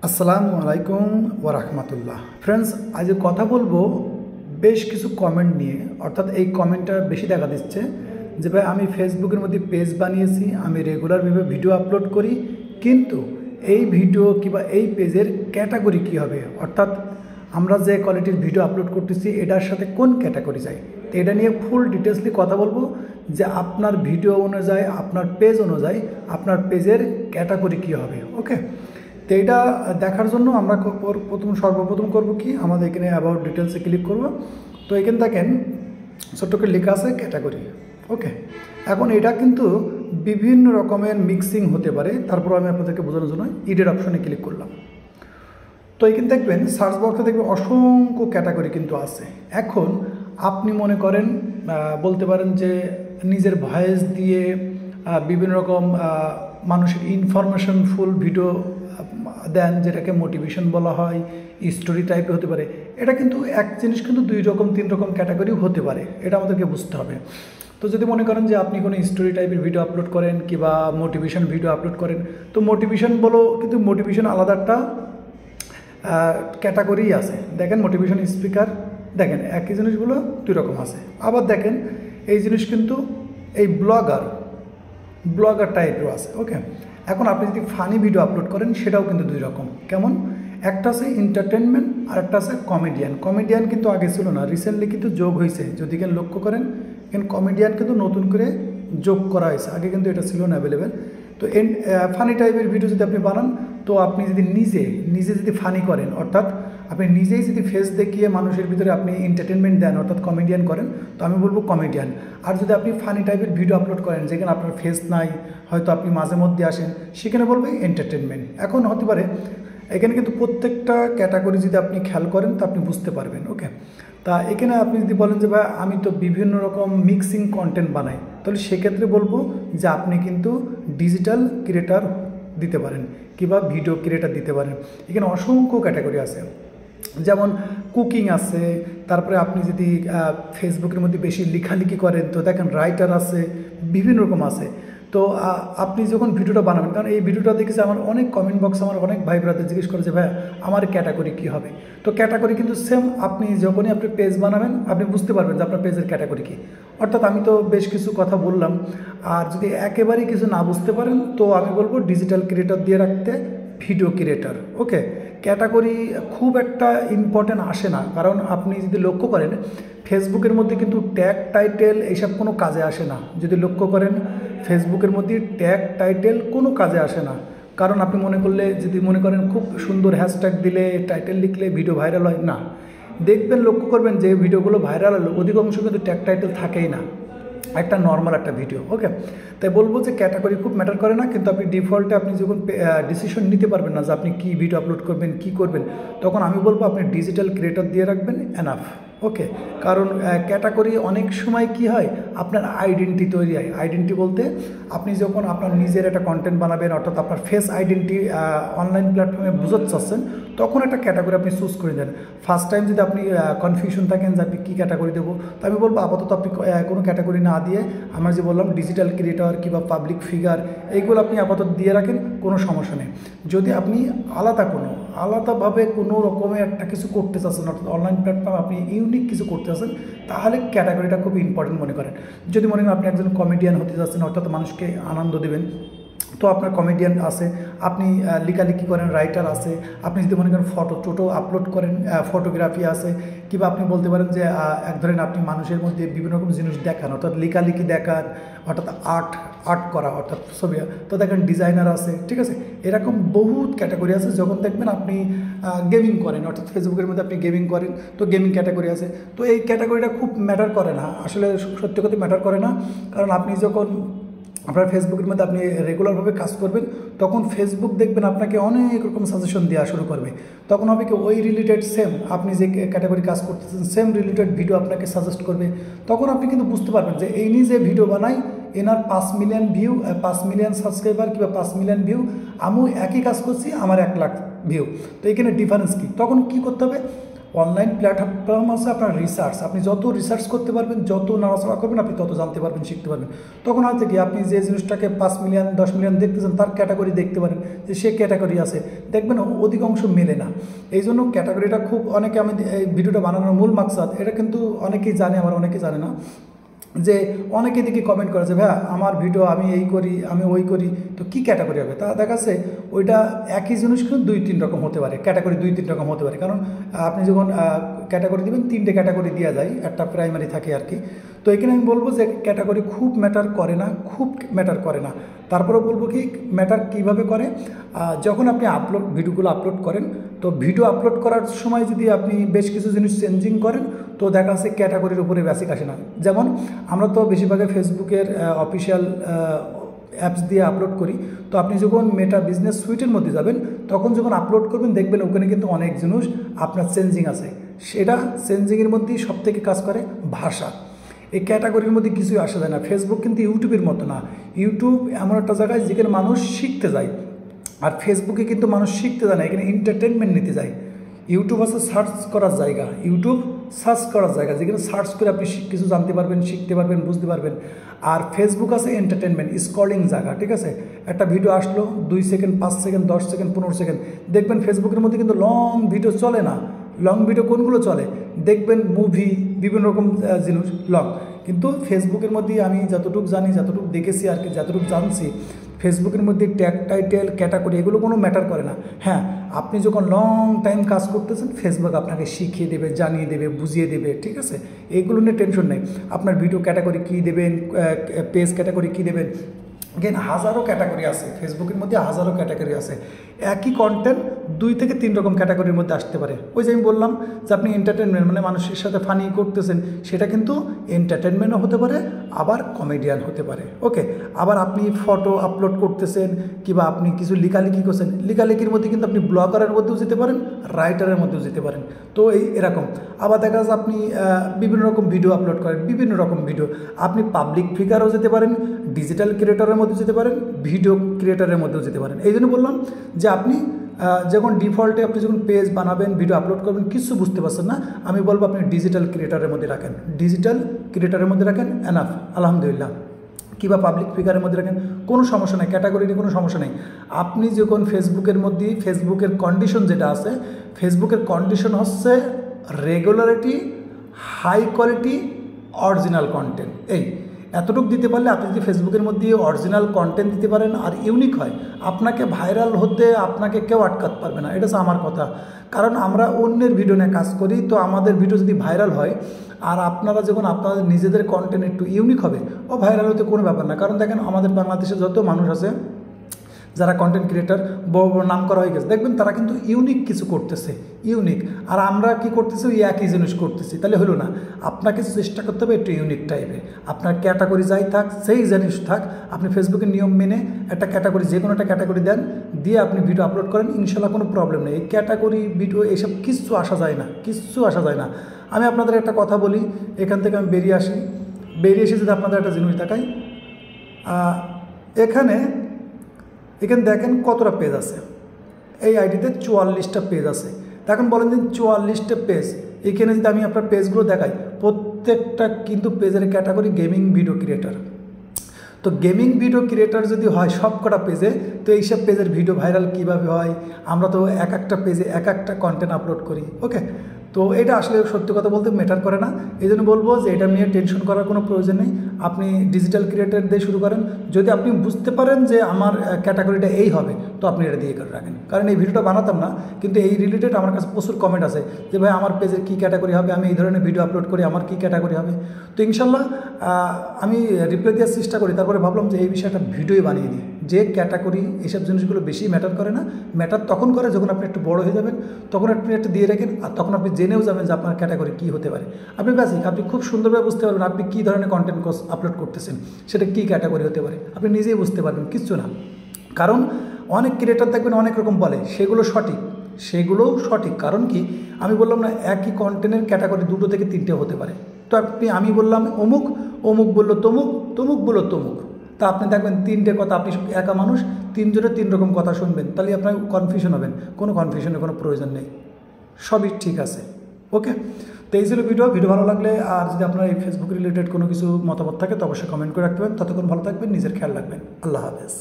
আসসালামু আলাইকুম ওয়া রাহমাতুল্লাহ। ফ্রেন্ডস, আজ কথা বলবো বেশ কিছু কমেন্ট নিয়ে। অর্থাৎ এই কমেন্টটা বেশি দেখা দিচ্ছে যে ভাই আমি ফেসবুকের মধ্যে পেজ বানিয়েছি, আমি রেগুলারভাবে ভিডিও আপলোড করি, কিন্তু এই ভিডিও কিংবা এই পেজের ক্যাটাগরি কী হবে, অর্থাৎ আমরা যে কোয়ালিটির ভিডিও আপলোড করতেছি এটার সাথে কোন ক্যাটাগরি যায়। তো এটা নিয়ে ফুল ডিটেলসলি কথা বলবো যে আপনার ভিডিও অনুযায়ী, আপনার পেজ অনুযায়ী আপনার পেজের ক্যাটাগরি কী হবে। ওকে, তো এটা দেখার জন্য আমরা সর্বপ্রথম করব কি, আমাদের এখানে অ্যাবাউট ডিটেলসে ক্লিক করব। তো এখানে দেখেন ছোট্ট করে লেখা আছে ক্যাটাগরি। ওকে, এখন এটা কিন্তু বিভিন্ন রকমের মিক্সিং হতে পারে, তারপর আমি আপনাদেরকে বোঝানোর জন্য ইডের অপশনে ক্লিক করলাম। তো এখানে দেখবেন সার্চ বক্সে দেখবেন অসংখ্য ক্যাটাগরি কিন্তু আছে। এখন আপনি মনে করেন বলতে পারেন যে নিজের ভয়েস দিয়ে বিভিন্ন রকম মানুষের ইনফরমেশনফুল ভিডিও দেন, যেটাকে মোটিভেশন বলা হয়, স্টোরি টাইপের হতে পারে। এটা কিন্তু এক জিনিস কিন্তু দুই রকম তিন রকম ক্যাটাগরি হতে পারে, এটা আমাদেরকে বুঝতে হবে। তো যদি মনে করেন যে আপনি কোনো স্টোরি টাইপের ভিডিও আপলোড করেন কিংবা মোটিভেশন ভিডিও আপলোড করেন, তো মোটিভেশন বলো, কিন্তু মোটিভেশন আলাদা একটা ক্যাটাগরি আছে। দেখেন মোটিভেশন স্পিকার, দেখেন একই জিনিসগুলো দুই রকম আছে। আবার দেখেন এই জিনিস কিন্তু এই ব্লগার টাইপেরও আছে। ওকে, এখন আপনি যদি ফানি ভিডিও আপলোড করেন সেটাও কিন্তু দুই রকম। কেমন? একটা আছে এন্টারটেনমেন্ট আর একটা আছে কমেডিয়ান কিন্তু আগে ছিল না, রিসেন্টলি কিন্তু যোগ হয়েছে। যদি কেন লক্ষ্য করেন, কেন কমেডিয়ান কিন্তু নতুন করে যোগ করা হয়েছে, আগে কিন্তু এটা ছিল না অ্যাভেলেবেল। তো ফানি টাইপের ভিডিও যদি আপনি বানান, তো আপনি যদি নিজে যদি ফানি করেন, অর্থাৎ আপনি নিজেই যদি ফেস দেখিয়ে মানুষের ভিতরে আপনি এন্টারটেনমেন্ট দেন, অর্থাৎ কমেডিয়ান করেন, তো আমি বলবো কমেডিয়ান। আর যদি আপনি ফানি টাইপের ভিডিও আপলোড করেন যেখানে আপনার ফেস নাই, হয়তো আপনি মাঝে মধ্যে আসেন, সেখানে বলবো এন্টারটেনমেন্ট। এখন হতে পারে এখানে কিন্তু প্রত্যেকটা ক্যাটাগরি যদি আপনি খেয়াল করেন তো আপনি বুঝতে পারবেন। ওকে, তা এখানে আপনি যদি বলেন যে ভাই আমি তো বিভিন্ন রকম মিক্সিং কন্টেন্ট বানাই, তাহলে সেক্ষেত্রে বলবো যে আপনি কিন্তু ডিজিটাল ক্রিয়েটার দিতে পারেন কিংবা ভিডিও ক্রিয়েটার দিতে পারেন। এখানে অসংখ্য ক্যাটাগরি আছে, যেমন কুকিং আছে, তারপরে আপনি যদি ফেসবুকের মধ্যে বেশি লেখালেখি করেন তো দেখেন রাইটার আছে, বিভিন্ন রকম আছে। তো আপনি যখন ভিডিওটা বানাবেন, কারণ এই ভিডিওটা দেখেছি আমার অনেক কমেন্ট বক্স, আমার অনেক ভাই ব্রাদার জিজ্ঞেস করে যে ভাই আমার ক্যাটাগরি কী হবে। তো ক্যাটাগরি কিন্তু সেম, আপনি যখনই আপনি পেজ বানাবেন আপনি বুঝতে পারবেন যে আপনার পেজের ক্যাটাগরি কী। অর্থাৎ আমি তো বেশ কিছু কথা বললাম, আর যদি একেবারেই কিছু না বুঝতে পারেন তো আমি বলবো ডিজিটাল ক্রিয়েটর দিয়ে রাখতে, ভিডিও ক্রিয়েটর। ওকে, ক্যাটাগরি খুব একটা ইম্পর্টেন্ট আসে না, কারণ আপনি যদি লক্ষ্য করেন ফেসবুকের মধ্যে কিন্তু ট্যাগ টাইটেল এইসব কোনো কাজে আসে না। যদি লক্ষ্য করেন ফেসবুকের মধ্যে ট্যাগ টাইটেল কোনো কাজে আসে না, কারণ আপনি যদি মনে করেন খুব সুন্দর হ্যাশট্যাগ দিলে, টাইটেল লিখলে ভিডিও ভাইরাল হয় না। দেখবেন, লক্ষ্য করবেন যে ভিডিওগুলো ভাইরাল হলো অধিকাংশ কিন্তু ট্যাগ টাইটেল থাকেই না, একটা নর্মাল একটা ভিডিও। ওকে, তাই বলবো যে ক্যাটাগরি খুব ম্যাটার করে না, কিন্তু আপনি ডিফল্টে আপনি যখন ডিসিশন নিতে পারবেন না যে আপনি কী ভিডিও আপলোড করবেন, কী করবেন, তখন আমি বলবো আপনি ডিজিটাল ক্রিয়েটর দিয়ে রাখবেন, এনাফ। ওকে, কারণ ক্যাটাগরি অনেক সময় কি হয়, আপনার আইডেন্টি তৈরি হয়। আইডেন্টি বলতে আপনি যখন আপনার নিজের একটা কন্টেন্ট বানাবেন, অর্থাৎ আপনার ফেস আইডেন্টি অনলাইন প্ল্যাটফর্মে বুঝাতে চাচ্ছেন, তখন একটা ক্যাটাগরি আপনি চুজ করে দেন। ফার্স্ট টাইম যদি আপনি কনফিউশন থাকেন যে আপনি কী ক্যাটাগরি দেবো, তো আমি বলবো আপাতত আপনি কোনো ক্যাটাগরি না দিয়ে আমরা যে বললাম ডিজিটাল ক্রিয়েটর কিংবা পাবলিক ফিগার, এইগুলো আপনি আপাতত দিয়ে রাখেন, কোনো সমস্যা নেই। যদি আপনি আলাদাভাবে কোনো রকমের একটা কিছু করতে চাচ্ছেন, অর্থাৎ অনলাইন প্ল্যাটফর্ম আপনি ইউনিক কিছু করতে চাচ্ছেন, তাহলে ক্যাটাগরিটা খুব ইম্পর্টেন্ট মনে করেন। যদি মনে করেন আপনি একজন কমেডিয়ান হতে যাচ্ছেন, অর্থাৎ মানুষকে আনন্দ দেবেন, তো আপনার কমেডিয়ান আছে, আপনি লেখালেখি করেন, রাইটার আছে, আপনি যদি মনে করেন ফটো আপলোড করেন, ফটোগ্রাফি আছে, কিংবা আপনি বলতে পারেন যে এক ধরেন আপনি মানুষের মধ্যে বিভিন্ন রকম জিনিস দেখান, অর্থাৎ লেখালেখি দেখান, অর্থাৎ আর্ট করা, অর্থাৎ ছবি, তো দেখেন ডিজাইনার আছে। ঠিক আছে, এরকম বহুত ক্যাটাগরি আছে। যখন দেখবেন আপনি গেমিং করেন, অর্থাৎ ফেসবুকের মধ্যে আপনি গেমিং করেন, তো গেমিং ক্যাটাগরি আছে। তো এই ক্যাটাগরিটা খুব ম্যাটার করে না, আসলে সত্যি কথা ম্যাটার করে না, কারণ আপনি যখন আপনার ফেসবুকের মধ্যে আপনি রেগুলারভাবে কাজ করবেন, তখন ফেসবুক দেখবেন আপনাকে অনেক রকম সাজেশন দেওয়া শুরু করবে। তখন হবে কি, ওই রিলেটেড সেম আপনি যে ক্যাটাগরি কাজ করতেছেন সেম রিলেটেড ভিডিও আপনাকে সাজেস্ট করবে। তখন আপনি কিন্তু বুঝতে পারবেন যে এই নিয়ে যে ভিডিও বানাই, এনার 5 মিলিয়ন ভিউ, 5 মিলিয়ন সাবস্ক্রাইবার কিংবা 5 মিলিয়ন ভিউ, আমিও একই কাজ করছি, আমার 1 লাখ ভিউ, তো এখানে ডিফারেন্স কী। তখন কী করতে হবে, অনলাইন প্ল্যাটফর্ম আছে আপনার রিসার্চ, আপনি যত রিসার্চ করতে পারবেন, যত নাড়াচাড়া করবেন, আপনি তত জানতে পারবেন, শিখতে পারবেন। তখন হয়তো কি আপনি যে জিনিসটাকে 5 মিলিয়ন 10 মিলিয়ন দেখতেছেন, তার ক্যাটাগরি দেখতে পারেন যে সে ক্যাটাগরি আছে, দেখবেন অধিকাংশ মেলে না। এই জন্য ক্যাটাগরিটা খুব, অনেকে, আমি এই ভিডিওটা বানানোর মূল মাকসাদ এটা কিন্তু অনেকেই জানে, আবার অনেকেই জানে না, যে অনেকে দিকে কমেন্ট করে যে ভাইয়া আমার ভিডিও আমি এই করি, আমি ওই করি, তো কী ক্যাটাগরি হবে? তা দেখা যাচ্ছে ওইটা একই জিনিস কিন্তু 2-3 রকম হতে পারে, ক্যাটাগরি 2-3 রকম হতে পারে। কারণ আপনি যখন ক্যাটাগরি দেবেন, 3টে ক্যাটাগরি দেওয়া যায়, একটা প্রাইমারি থাকে আর কি। তো এখানে আমি বলবো যে ক্যাটাগরি খুব ম্যাটার করে না, খুব ম্যাটার করে না। তারপরে বলবো কি ম্যাটার কীভাবে করে, যখন আপনি ভিডিওগুলো আপলোড করেন, তো ভিডিও আপলোড করার সময় যদি আপনি বেশ কিছু জিনিস চেঞ্জিং করেন, তো দেখা যাচ্ছে ক্যাটাগরির উপরে বেসিক আসে না। যেমন আমরা তো বেশিরভাগে ফেসবুকের অফিসিয়াল অ্যাপস দিয়ে আপলোড করি, তো আপনি যখন মেটা বিজনেস সুইটের মধ্যে যাবেন, তখন যখন আপলোড করবেন দেখবেন ওখানে কিন্তু অনেক জিনিস আপনার চেঞ্জিং আছে। সেটা চেঞ্জিংয়ের মধ্যেই সবথেকে কাজ করে ভাষা। এই ক্যাটাগরির মধ্যে কিছুই আসা যায় না। ফেসবুক কিন্তু ইউটিউবের মতো না। ইউটিউব এমন একটা জায়গায় যেখানে মানুষ শিখতে যায়, আর ফেসবুকে কিন্তু মানুষ শিখতে যায় না, এখানে এন্টারটেনমেন্ট নিতে যায়। ইউটিউব আছে সার্চ করার জায়গা, ইউটিউব সার্চ করার জায়গা, যেখানে সার্চ করে আপনি কিছু জানতে পারবেন, শিখতে পারবেন, বুঝতে পারবেন। আর ফেসবুক আছে এন্টারটেনমেন্ট, স্ক্রলিং জায়গা, ঠিক আছে? একটা ভিডিও আসলো 2 সেকেন্ড, 5 সেকেন্ড, 10 সেকেন্ড, 15 সেকেন্ড, দেখবেন ফেসবুকের মধ্যে কিন্তু লং ভিডিও চলে না। লং ভিডিও কোনগুলো চলে দেখবেন? মুভি, বিভিন্ন রকম জিনিস লং। কিন্তু ফেসবুকের মধ্যে আমি যতটুকু জানি, যতটুকু দেখেছি আর কি, যতটুকু জানছি, ফেসবুকের মধ্যে ট্যাগ, টাইটেল, ক্যাটাগরি এগুলো কোনো ম্যাটার করে না। হ্যাঁ, আপনি যখন লং টাইম কাজ করতেছেন, ফেসবুক আপনাকে শিখিয়ে দেবে, জানিয়ে দেবে, বুঝিয়ে দেবে, ঠিক আছে? এগুলো নিয়ে টেনশন নেই। আপনার ভিডিও ক্যাটাগরি কী দেবেন, পেজ ক্যাটাগরি কী দেবেন, এগেন হাজারো ক্যাটাগরি আছে ফেসবুকের মধ্যে, হাজারো ক্যাটাগরি আছে। একই কন্টেন্ট 2 থেকে 3 রকম ক্যাটাগরির মধ্যে আসতে পারে। ওই যে আমি বললাম যে আপনি এন্টারটেনমেন্ট মানে মানুষের সাথে ফানি করতেছেন, সেটা কিন্তু এন্টারটেনমেন্টও হতে পারে, আবার কমেডিয়ান হতে পারে। ওকে, আবার আপনি ফটো আপলোড করতেছেন, কিংবা আপনি কিছু লেখালেখি করছেন, লেখালেখির মধ্যে কিন্তু আপনি ব্লগারের মধ্যেও যেতে পারেন, রাইটারের মধ্যেও যেতে পারেন। তো এরকম আবার দেখা যাচ্ছে আপনি বিভিন্ন রকম ভিডিও আপলোড করেন, বিভিন্ন রকম ভিডিও, আপনি পাবলিক ফিগারও যেতে পারেন, ডিজিটাল ক্রিয়েটরের মধ্যে যেতে পারেন, ভিডিও ক্রিয়েটরের মধ্যেও যেতে পারেন। এই জন্য বললাম যে আপনি যখন ডিফল্টে আপনি যখন পেজ বানাবেন, ভিডিও আপলোড করবেন, কিছু বুঝতে পারছেন না, আমি বলবো আপনি ডিজিটাল ক্রিয়েটরের মধ্যে রাখেন, ডিজিটাল ক্রিয়েটরের মধ্যে রাখেন, এনাফ, আলহামদুলিল্লাহ। কিংবা পাবলিক ফিগারের মধ্যে রাখেন, কোনো সমস্যা নেই, ক্যাটাগরিতে কোনো সমস্যা নেই। আপনি যখন ফেসবুকের মধ্যে, ফেসবুকের কন্ডিশন যেটা আছে, ফেসবুকের কন্ডিশন হচ্ছে regularity, high quality, original content. এই এতটুকু দিতে পারলে আপনি যদি ফেসবুকের মধ্যে অরিজিনাল কন্টেন্ট দিতে পারেন আর ইউনিক হয়, আপনাকে ভাইরাল হতে আপনাকে কেউ আটকাতে পারবে না। এটা হচ্ছে আমার কথা। কারণ আমরা অন্যের ভিডিও নিয়ে কাজ করি, তো আমাদের ভিডিও যদি ভাইরাল হয়, আর আপনারা যখন আপনাদের নিজেদের কন্টেন্ট একটু ইউনিক হবে, ও ভাইরাল হতে কোনো ব্যাপার না। কারণ দেখেন আমাদের বাংলাদেশে যত মানুষ আছে যারা কন্টেন্ট ক্রিয়েটার বড় বড় নাম করা হয়ে গেছে, দেখবেন তারা কিন্তু ইউনিক কিছু করতেছে, ইউনিক। আর আমরা কি করতেছি? ওই একই জিনিস করতেছি, তাহলে হলো না। আপনাকে চেষ্টা করতে হবে একটু ইউনিক টাইপের। আপনার ক্যাটাগরি যাই থাক, সেই জিনিস থাক, আপনি ফেসবুকের নিয়ম মেনে একটা ক্যাটাগরি, যে কোনো একটা ক্যাটাগরি দেন, দিয়ে আপনি ভিডিও আপলোড করেন, ইনশাল্লাহ কোনো প্রবলেম নেই। এই ক্যাটাগরি ভিডিও এসব কিচ্ছু আসা যায় না, কিচ্ছু আসা যায় না। আমি আপনাদের একটা কথা বলি, এখান থেকে আমি বেরিয়ে আসি, বেরিয়ে এসে যদি আপনাদের একটা জিনিস দেখাই, এখানে দেখেন কতটা পেজ আছে। এই আইডিতে 44টা পেজ আছে। এখন বলেন যে 44টা পেজ, এখানে যদি আমি আপনার পেজগুলো দেখাই, প্রত্যেকটা কিন্তু পেজের ক্যাটাগরি গেমিং ভিডিও ক্রিয়েটার। তো গেমিং ভিডিও ক্রিয়েটার যদি হয় সব কটা পেজে, তো এইসব পেজের ভিডিও ভাইরাল কীভাবে হয়? আমরা তো এক একটা পেজে এক একটা কন্টেন্ট আপলোড করি। ওকে, তো এটা আসলে সত্যি কথা বলতে ম্যাটার করে না। এই জন্য বলবো যে এটা নিয়ে টেনশন করার কোনো প্রয়োজন নেই। আপনি ডিজিটাল ক্রিয়েটার দিয়ে শুরু করেন। যদি আপনি বুঝতে পারেন যে আমার ক্যাটাগরিটা এই হবে, তো আপনি এটা দিয়ে করে রাখেন। কারণ এই ভিডিওটা বানাতাম না, কিন্তু এই রিলেটেড আমার কাছে প্রচুর কমেন্ট আছে যে ভাই আমার পেজের কী ক্যাটাগরি হবে, আমি এই ধরনের ভিডিও আপলোড করি, আমার কী ক্যাটাগরি হবে। তো ইনশাল্লাহ আমি রিপ্লাই দেওয়ার চেষ্টা করি। তারপরে ভাবলাম যে এই বিষয়ে একটা ভিডিওই বানিয়ে দিই, যে ক্যাটাগরি এইসব জিনিসগুলো বেশি ম্যাটার করে না। ম্যাটার তখন করে যখন আপনি একটু বড় হয়ে যাবেন, তখন আপনি একটা দিয়ে রাখেন, আর তখন আপনি জেনেও যাবেন যে আপনার ক্যাটাগরি কী হতে পারে। আপনি বেসিক আপনি খুব সুন্দরভাবে বুঝতে পারবেন আপনি কী ধরনের কন্টেন্ট আপলোড করতেছেন, সেটা কী ক্যাটাগরি হতে পারে, আপনি নিজেই বুঝতে পারবেন, কিচ্ছু না। কারণ অনেক ক্রিয়েটার দেখবেন অনেক রকম বলে, সেগুলো সেগুলোও সঠিক। কারণ কি, আমি বললাম না একই কন্টেন্টের ক্যাটাগরি 2 থেকে 3টে হতে পারে। তো আমি বললাম অমুক, অমুক বললো তমুক, তমুক বললো তমুক। তা আপনি দেখবেন 3টে কথা, আপনি একা মানুষ, 3 জনের 3 রকম কথা শুনবেন, তাহলে আপনার কনফিউশন হবেন। কোনো কনফিউশনের কোনো প্রয়োজন নেই, সবই ঠিক আছে। ওকে, তো এই ছিল ভিডিও ভালো লাগলে আর যদি আপনার এই ফেসবুক রিলেটেড কোনো কিছু মতামত থাকে তো অবশ্যই কমেন্ট করে রাখতে পারেন। ততক্ষণ ভালো থাকবেন, নিজের খেয়াল রাখবেন। আল্লাহ হাফেজ।